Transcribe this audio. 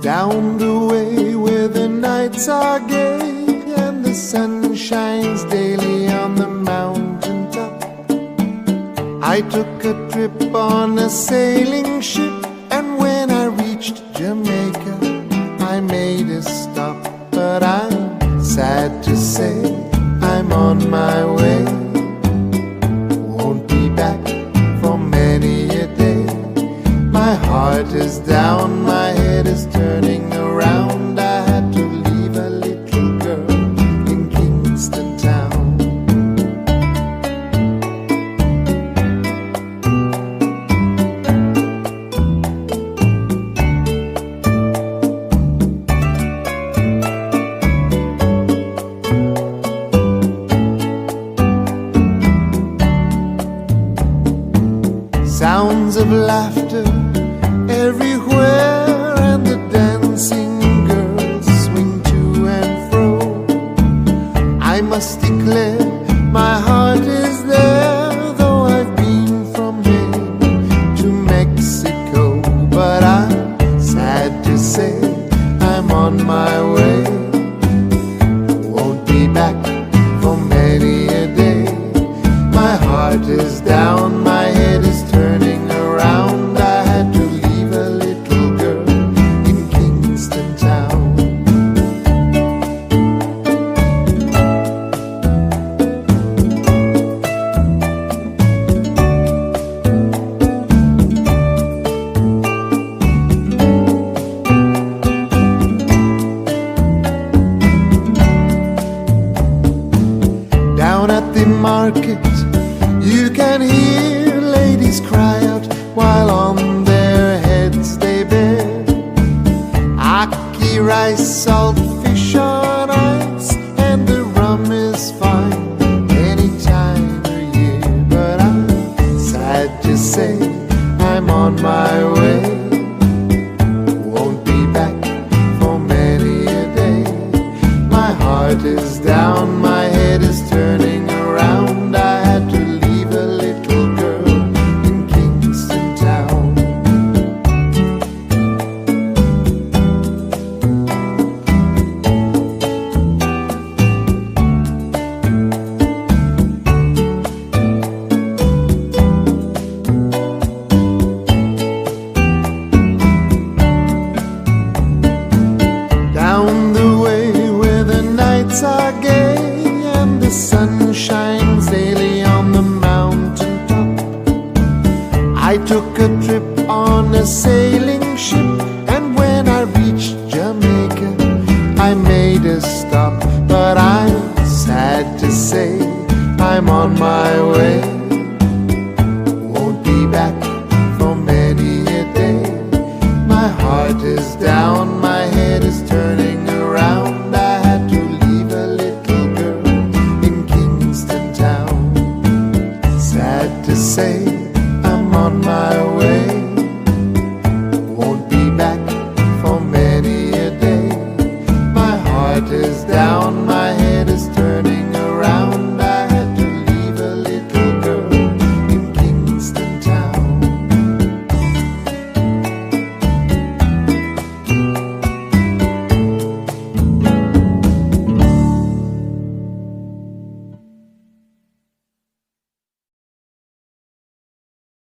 Down the way where the nights are gay and the sun shines daily on the mountaintop, I took a trip on a sailing ship, and when I reached Jamaica I made a stop. But I'm sad to say I'm on my way, won't be back for many a day. My heart is down, my head is turning around. I had to leave a little girl in Kingston town. Sounds of laughter everywhere, and the dancing girls swing to and fro. I must declare my heart is there, though I've been from here to Mexico. But I'm sad to say I'm on my way, won't be back for many a day. My heart is down, my head is turning around. I had to leave a little girl in Kingston town. Down at the market you can hear ladies cry out while on their heads they bear ackee rice, salt fish on ice, and the rum is fine any time of year. But I'm sad to say I'm on my way, won't be back for many a day. My heart is down, my head is turning around. I had to leave a little girl in Kingston town. Down the way where the nights are gay and the sun shines daily on the mountaintop, I took a trip on a sailing ship, and when I reached Jamaica I made a stop. But I'm sad to say I'm on my way,